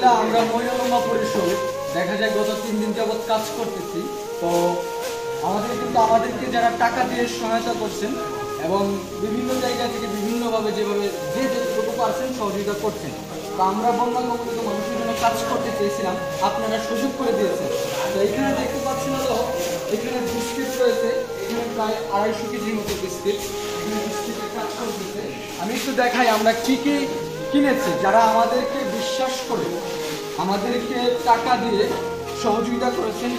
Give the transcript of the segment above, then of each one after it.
আলহামদুলিল্লাহ আমরা মহিলা উম্মাহ পরিষদ দেখা যায় গত 3 দিন যাবত কাজ করতেছি। তো আমাদেরকে যারা টাকা দিয়ে সহায়তা করছেন এবং বিভিন্ন জায়গা থেকে বিভিন্নভাবে যেভাবে যে যেটুকু পারছেন সহযোগিতা করছেন, তো আমরা বন্যা কবলিত মানুষের জন্য কাজ করতে চেয়েছিলাম, আপনারা সুযোগ করে দিয়েছেন। তো এখানে দেখতে পাচ্ছেন হলো এখানে বিস্কিট রয়েছে, এখানে প্রায় 250 কেজির মতো বিস্কিট, এখানে বিস্কিটের কাজ করতেছে। আমি একটু দেখাই আমরা কি কি কিনেছি। যারা আমাদেরকে বিশ্বাস করে আমাদেরকে টাকা দিয়ে সহযোগিতা করেছেন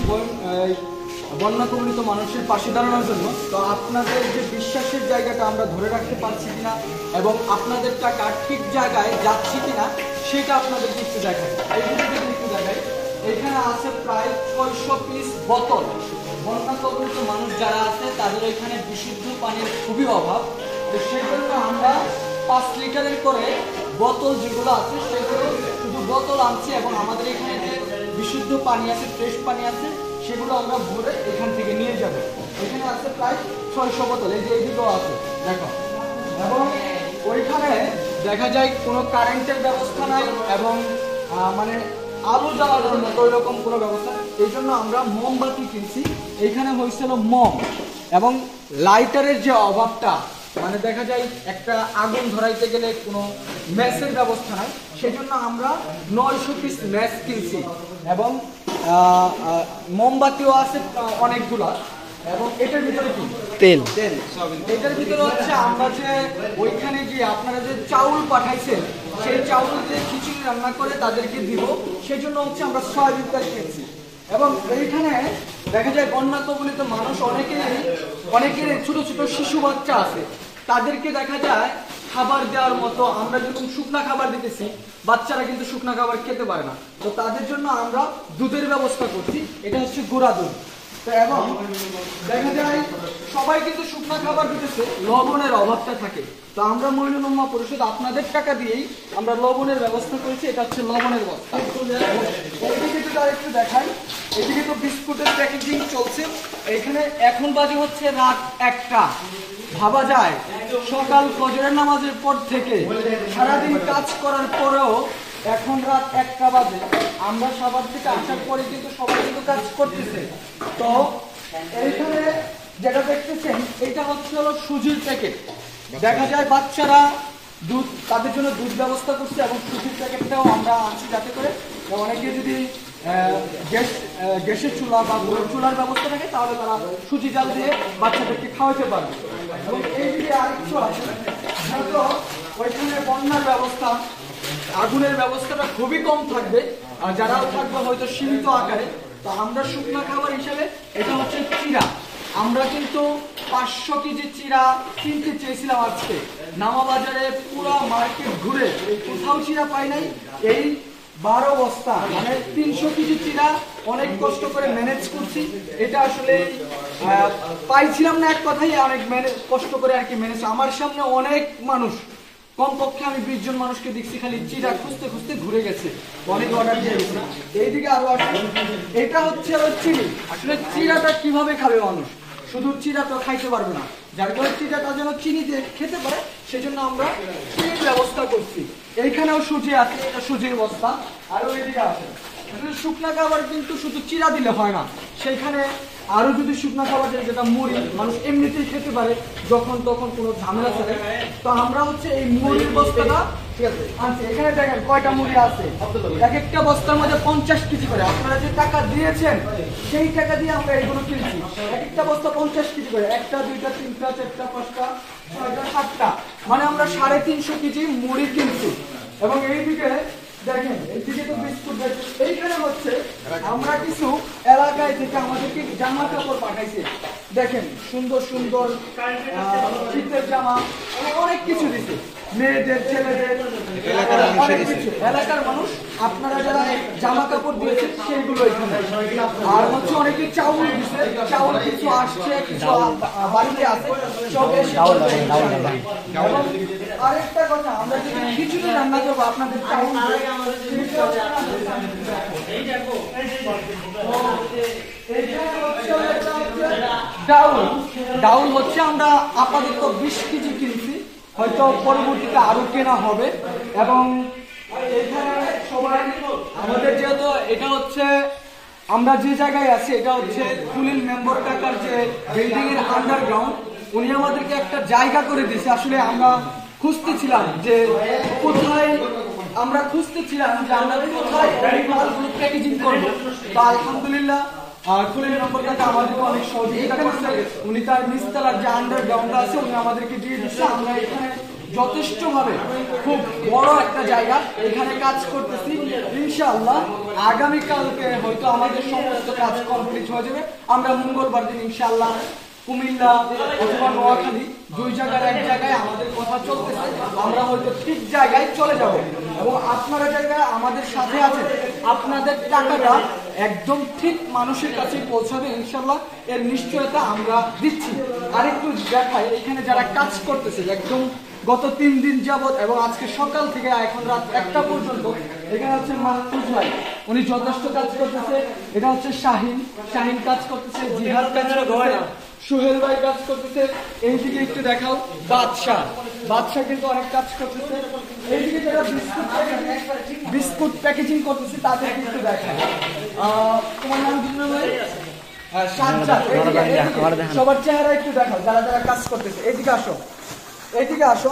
বন্যা কবলিত মানুষের পাশে দাঁড়ানোর জন্য, তো আপনাদের যে বিশ্বাসের জায়গাটা আমরা ধরে রাখতে পারছি কিনা এবং আপনাদের টাকা ঠিক জায়গায় যাচ্ছে কিনা সেটা আপনাদেরকে একটু দেখাই। এই ভিডিওতে একটু দেখাই, এখানে আছে প্রায় 600 পিস বোতল। বন্যা কবলিত মানুষ যারা আছে তাদের এখানে বিশুদ্ধ পানির খুবই অভাব, তো সেই জন্য আমরা 5 লিটারের করে বোতল যেগুলো আছে সেগুলো শুধু বোতল আনছি এবং আমাদের এখানে যে বিশুদ্ধ পানি আছে, ফ্রেশ পানি আছে, সেগুলো আমরা ভরে এখান থেকে নিয়ে যাব। এখানে আছে প্রায় 600 বোতল, এই যে এইদিকেও আছে দেখো। এবং ওইখানে দেখা যায় কোনো কারেন্টের ব্যবস্থা নাই এবং মানে আলো জ্বালানোর মতো ওইরকম কোনো ব্যবস্থা, এই জন্য আমরা মোমবাতি কিনছি। এইখানে হয়েছিল মোম এবং লাইটারের যে অভাবটা, মানে দেখা যায় একটা আগুন ধরাইতে গেলে কোনো ম্যাচের ব্যবস্থা নাই, সেজন্য আমরা 900 পিস ম্যাচ কিনছি এবং মোমবাতিও আছে অনেকগুলা। এবং এটার ভিতরে কি তেল, এটার ভিতরে হচ্ছে আমরা যে ওইখানে গিয়ে আপনারা যে চাউল পাঠাইছেন সেই চাউল দিয়ে খিচুড়ি রান্না করে তাদেরকে দিব, সেজন্য হচ্ছে আমরা সয়াবিন তেল কিনছি। এবং এইখানে দেখা যায় বন্যা কবলিত মানুষ অনেকের ছোট ছোট শিশু বাচ্চা আছে, তাদেরকে দেখা যায় খাবার দেওয়ার মতো আমরা যখন শুকনা খাবার দিতেছি, বাচ্চারা কিন্তু শুকনা খাবার খেতে পারে না, তো তাদের জন্য আমরা দুধের ব্যবস্থা করছি। এটা হচ্ছে গুঁড়া দুধ। তো এবং দেখা যায় সবাই কিন্তু শুকনা খাবার দিতেছে, লবণের অভাবটা থাকে, তো আমরা মহিলা উম্মাহ পরিষদ আপনাদের টাকা দিয়েই আমরা লবণের ব্যবস্থা করেছি। এটা হচ্ছে লবণের বস্তা। এইদিকে যদি আরেকটু দেখাই, এদিকে তো বিস্কুটের প্যাকেজিং চলছে। এখানে এখন বাজে হচ্ছে রাত 1টা। ভাবা যায় সকাল ফজরের নামাজের পর থেকে সারাদিন কাজ করার পরেও এখন রাত 1টা বাজে, আমরা সবার থেকে আসার পরে কিন্তু সবাই কিন্তু কাজ করতেছে। তো এইখানে যেটা দেখতেছেন এটা হচ্ছে হলো সুজির প্যাকেট। দেখা যায় বাচ্চারা দুধ, তাদের জন্য দুধ ব্যবস্থা করছে এবং সুজির প্যাকেটটাও আমরা আনছি, যাতে করে অনেকে যদি গ্যাসের চুলা বা চুলার ব্যবস্থা থাকে তাহলে তারা সুজি জাল দিয়ে বাচ্চাদেরকে খাওয়াতে পারবে। এবং এই দিকে আরেকটু আছে, ওইখানে বন্যার ব্যবস্থা, আগুনের ব্যবস্থাটা খুবই কম থাকবে, আর যারাও থাকবে হয়তো সীমিত আকারে। তো আমরা শুকনো খাবার হিসেবে এটা হচ্ছে চিরা, আমরা কিন্তু 500 কেজি চিরা কিনতে চেয়েছিলাম আজকে। নামা বাজারে পুরো মার্কেট ঘুরে কোথাও চিরা পাই নাই। এই 12 বস্তা মানে 300 কেজি চিরা অনেক কষ্ট করে ম্যানেজ করছি। এটা আসলে পাইছিলাম না, এক কথাই অনেক কষ্ট করে আর কি ম্যানেজ। আমার সামনে অনেক মানুষ, কমপক্ষে আমি 20 জন মানুষকে দেখছি খালি চিরা খুঁজতে খুঁজতে ঘুরে গেছে, অনেক অর্ডার দিয়ে গেছে। এইদিকে আরো আসলে এটা হচ্ছে চিনি। আসলে চিরাটা কিভাবে খাবে মানুষ, শুধু চিরা তো খাইতে পারবে না, যার কারণে চিরাটা যেন চিনি দিয়ে খেতে পারে সেজন্য আমরা চিনির ব্যবস্থা করছি। এইখানেও সুজি আছে, এটা সুজির বস্তা। আরো এদিকে আছে শুকনা খাবার, কিন্তু শুধু চিরা দিলে হয় না, সেইখানে আরো যদি শুকনা খাবার যায় যেটা মুড়ি মানুষ এমনিতেই খেতে পারে যখন তখন কোনো ঝামেলা থাকে, তো আমরা হচ্ছে এই মুড়ির বস্তাটা ঠিক আছে আনছি। এখানে দেখেন কয়টা মুড়ি আছে, এক একটা বস্তার মধ্যে 50 কেজি করে। আপনারা যে টাকা দিয়েছেন সেই টাকা দিয়ে আমরা এইগুলো কিনছি। এক একটা বস্তা 50 কেজি করে, 1টা 2টা 3টা 4টা 5টা 6টা 7টা, মানে আমরা 350 কেজি মুড়ি কিনছি। এবং এইদিকে দেখেন, এইদিকে তো বিস্কুট দেখেন। এইখানে হচ্ছে আমরা কিছু এলাকায় থেকে আমাদেরকে জামা কাপড় পাঠাইছে, দেখেন সুন্দর সুন্দর শীতের জামা, অনেক কিছু দিচ্ছে, মেয়েদের ছেলেদের এলাকার মানুষ। আপনারা যারা জামা কাপড় দিয়েছেন সেইগুলো এখানে। আর হচ্ছে অনেকে চাউল দিচ্ছে, চাউল কিছু আসছে, কিছু বাড়িতে আছে। আরেকটা কথা, আমরা যদি খিচুড়ি রান্না করবো আপনাদের চাউল ডাউল হচ্ছে আমরা আপাতত 20 কেজি কিনছি, হয়তো পরবর্তীতে আরো কেনা হবে। এবং এখানে সবাই এটা হচ্ছে আমরা যে জায়গায় আছি, এটা হচ্ছে কুলিল মেম্বার কাকার যে বিল্ডিং এর আন্ডারগ্রাউন্ড। উনি আমাদেরকে একটা জায়গা করে দিয়েছে। আসলে আমরা খুঁজতেছিলাম যে কোথায় আমরা কোথায় এই মালগুলো প্যাকেজিং করবো। তা আলহামদুলিল্লাহ কুলিল মেম্বার কাকা আমাদেরকে অনেক সহযোগিতা করছে। উনি তার নিচতলার যে আন্ডারগ্রাউন্ড আছে উনি আমাদেরকে দিয়ে দিচ্ছে। আমরা এখানে যথেষ্ট ভাবে খুব বড় একটা জায়গা এখানে কাজ করতেছি। ইনশাআল্লাহ আগামীকালকে হয়তো আমাদের সমস্ত কাজ কমপ্লিট হয়ে যাবে। আমরা মঙ্গলবার দিন ইনশাআল্লাহ কুমিল্লা অথবা নোয়াখালী দুই জায়গার এক জায়গায় আমাদের কথা চলতেছে। আমরা হয়তো ঠিক জায়গায় চলে যাব এবং আপনারা জায়গায় আমাদের সাথে আছেন। আপনাদের টাকাটা একদম ঠিক মানুষের কাছে পৌঁছাবে ইনশাআল্লাহ, এর নিশ্চয়তা আমরা দিচ্ছি। আরেকটু দেখাই, এখানে যারা কাজ করতেছে একদম গত 3 দিন যাবত এবং আজকে সকাল থেকে এখন রাত 1টা পর্যন্ত এখানে হচ্ছে মাহফুজ ভাই, উনি যথেষ্ট কাজ করতেছে। এটা হচ্ছে শাহিন কাজ করতেছে, জিহাদ কাজ করতেছে, সোহেল ভাই কাজ করতেছে। এইদিকে একটু দেখাও, বাদশা কিন্তু অনেক কাজ করতেছে। এইদিকে যারা বিস্কুট প্যাকেজিং করতেছে তাদের একটু দেখায়। তোমার নাম কি ভাই? সাজ্জাদ। সবার চেহারা একটু দেখাও যারা যারা কাজ করতেছে। এইদিকে আসো।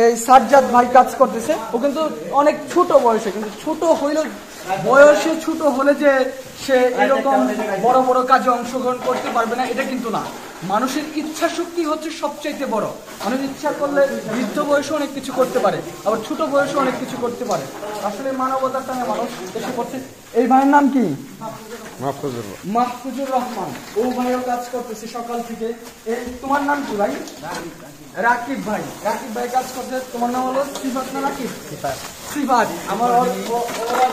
এই সাজ্জাদ ভাই কাজ করতেছে। ও কিন্তু অনেক ছোট বয়সে, কিন্তু ছোট হইলেও বয়সে ছোট হলে যে সে এরকম বড় বড় কাজে অংশগ্রহণ করতে পারবে না এটা কিন্তু না। মানুষের ইচ্ছা শক্তি হচ্ছে সবচাইতে বড়। মানুষ ইচ্ছা করলে বৃদ্ধ বয়সে অনেক কিছু করতে পারে, আবার ছোট বয়সে অনেক কিছু করতে পারে। আসলে মানবতার টানে মানুষ এসে করছে। এই ভাইয়ের নাম কি? মাহফুজুর রহমান। ও ভাইও কাজ করতেছে সকাল থেকে। এই তোমার নাম কি ভাই? রাকিব ভাই কাজ করছে। তোমার নাম হলো সিফাত না রাকিব? সিফাত। আমার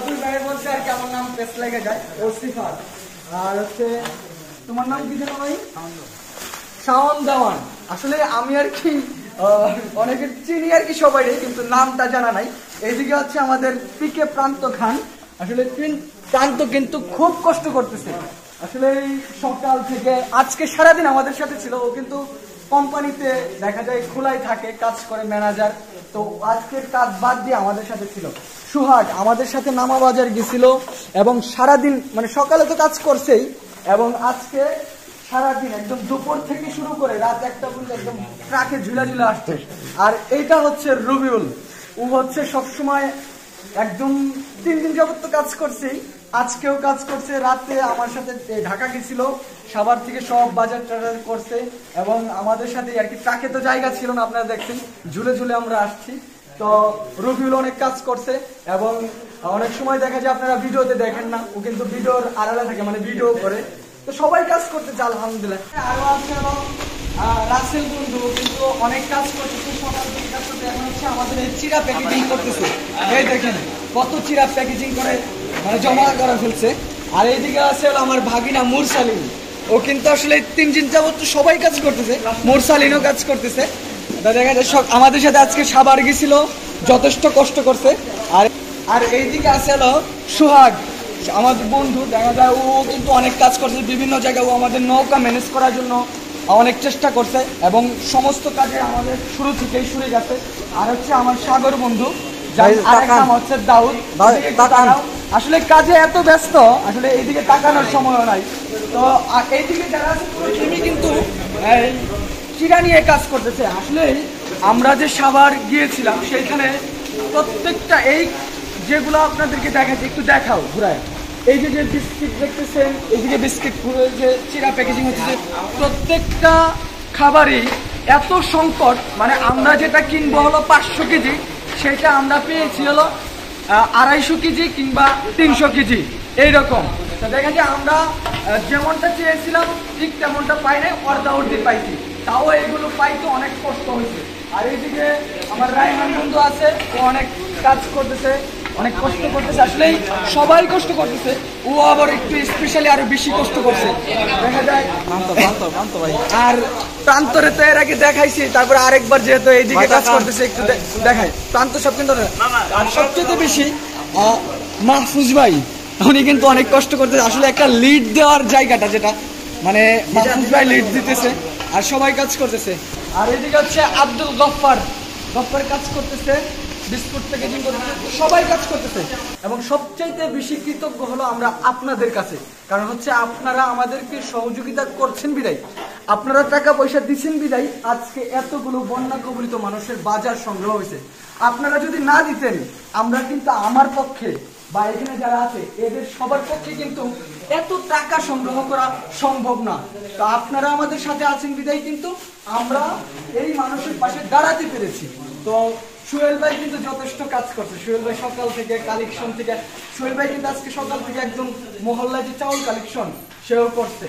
দুই ভাই বলছে আর কি আমার নাম পেস লেগে যায়, ও সিফাত। আর হচ্ছে তোমার নাম কি জানো ভাই? শাওন দেওয়ান। আসলে আমি আর কি অনেকে চিনি আর কি সবাই, কিন্তু নামটা জানা নাই। এইদিকে হচ্ছে আমাদের পিকে প্রান্ত খান। আসলে প্রান্ত কিন্তু খুব কষ্ট করতেছে। আসলে সকাল থেকে আজকে সারাদিন আমাদের সাথে ছিল। ও কিন্তু কোম্পানিতে দেখা যায় খোলাই থাকে, কাজ করে ম্যানেজার। তো আজকের কাজ বাদ দিয়ে আমাদের সাথে ছিল। সুহাগ আমাদের সাথে নামাবাজার গেছিল এবং সারাদিন মানে সকালে তো কাজ করছেই এবং আজকে সারাদিন একদম দুপুর থেকে শুরু করে রাত 1টা পর্যন্ত একদম ট্রাকে ঝুলা আসছে। আর এইটা হচ্ছে রবিউল। ও হচ্ছে সবসময় একদম 3 দিন যাবত তো কাজ করছেই, আজকেও কাজ করছে। রাতে আমার সাথে ঢাকা গেছিল, সাভার থেকে সব বাজার টাজার করছে এবং আমাদের সাথে আর কি। ট্রাকে তো জায়গা ছিল না, আপনারা দেখছেন ঝুলে আমরা আসছি। তো রবিউল অনেক কাজ করছে এবং অনেক সময় দেখা যায় আপনারা ভিডিওতে দেখেন না, ও কিন্তু ভিডিওর আড়ালে থাকে, মানে ভিডিও করে। তো সবাই কাজ করতেছে আলহামদুলিল্লাহ। আরো আছে রাসেল বন্ধু কিন্তু অনেক কাজ করতেছে সকাল থেকে কাজ করতে। এখন হচ্ছে আমাদের এই চিরা প্যাকেজিং করতেছে। এই দেখেন কত চিরা প্যাকেজিং করে মানে জমা করা ফেলছে। আর এইদিকে আছে আমার ভাগিনা মুরসালিন। ও কিন্তু আসলে 3 দিন যাবত তো সবাই কাজ করতেছে, মুরসালিনও কাজ করতেছে। দেখা যায় আমাদের সাথে আজকে সাভার গেছিল, যথেষ্ট কষ্ট করছে। আর এইদিকে আছে হলো সুহাগ আমাদের বন্ধু। দেখা যায় ও কিন্তু অনেক কাজ করছে বিভিন্ন জায়গায়। ও আমাদের নৌকা ম্যানেজ করার জন্য অনেক চেষ্টা করছে এবং সমস্ত কাজে আমাদের শুরু থেকেই শুরু গেছে। আর হচ্ছে আমার সাগর বন্ধু, আরেক নাম হচ্ছে দাউদ। আসলে কাজে এত ব্যস্ত, আসলে এইদিকে তাকানোর সময়ও নাই। তো এইদিকে যারা আছে তিনি কিন্তু চিরা নিয়ে কাজ করতেছে। আসলে আমরা যে সাভার গিয়েছিলাম সেইখানে প্রত্যেকটা এই যেগুলো আপনাদেরকে দেখাচ্ছি, একটু দেখাও ঘুরায়। এই যে বিস্কিট দেখতেছেন, এইদিকে বিস্কিট যে চিরা প্যাকেজিং হচ্ছে, প্রত্যেকটা খাবারই এত সংকট। মানে আমরা যেটা কিনবো হলো 500 কেজি, সেটা আমরা পেয়েছি হলো 250 কেজি কিংবা 300 কেজি এইরকম। তো দেখা যায় আমরা যেমনটা চেয়েছিলাম ঠিক তেমনটা পাই নাই, অর্ধি পাইছি। তাও এগুলো পাইতে অনেক কষ্ট হয়েছে। আর এইদিকে আমার রায়হান বন্ধু আছে, ও অনেক কাজ করতেছে, অনেক কষ্ট করতেছে। আসলে সবাই কষ্ট করতেছে, ও আবার একটু স্পেশালি আরো বেশি কষ্ট করছে দেখা যায়। আর প্রান্তরে তো এর আগে দেখাইছি, তারপরে আরেকবার যেহেতু এইদিকে কাজ করতেছে একটু দেখাই। প্রান্ত সব কিন্তু আর সবচেয়ে বেশি মাহফুজ ভাই, উনি কিন্তু অনেক কষ্ট করতেছে। আসলে একটা লিড দেওয়ার জায়গাটা যেটা মানে মাহফুজ ভাই লিড দিতেছে আর সবাই কাজ করতেছে। আর এদিকে হচ্ছে আব্দুল গফফার কাজ করতেছে। বিস্কুট প্যাকেজিং করতেছে, সবাই কাজ করতেছে। এবং সবচাইতে বেশি কৃতজ্ঞ হলো আমরা আপনাদের কাছে, কারণ হচ্ছে আপনারা আমাদেরকে সহযোগিতা করছেন বিদায়, আপনারা টাকা পয়সা দিচ্ছেন বিদায় আজকে এতগুলো বন্যা কবলিত মানুষের বাজার সংগ্রহ হয়েছে। আপনারা যদি না দিতেন আমরা কিন্তু আমার পক্ষে বা এখানে যারা আছে এদের সবার পক্ষে কিন্তু এত টাকা সংগ্রহ করা সম্ভব না। তো আপনারা আমাদের সাথে আছেন বিদায় কিন্তু আমরা এই মানুষের পাশে দাঁড়াতে পেরেছি। তো সোহেল ভাই কিন্তু যথেষ্ট কাজ করছে, সোহেল ভাই সকাল থেকে কালেকশন থেকে, সোহেল ভাই কিন্তু আজকে সকাল থেকে একদম মহল্লায় যে চাউল কালেকশন সেও করছে,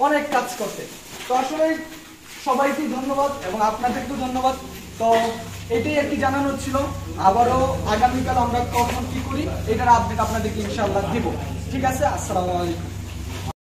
অনেক কাজ করছে। তো আসলে সবাইকে ধন্যবাদ এবং আপনাদেরকেও ধন্যবাদ। তো এটাই আর কি জানানোর ছিল। আবারও আগামীকাল আমরা কখন কি করি এটার আপডেট আপনাদেরকে ইনশাআল্লাহ দিব। ঠিক আছে, আসসালামু আলাইকুম।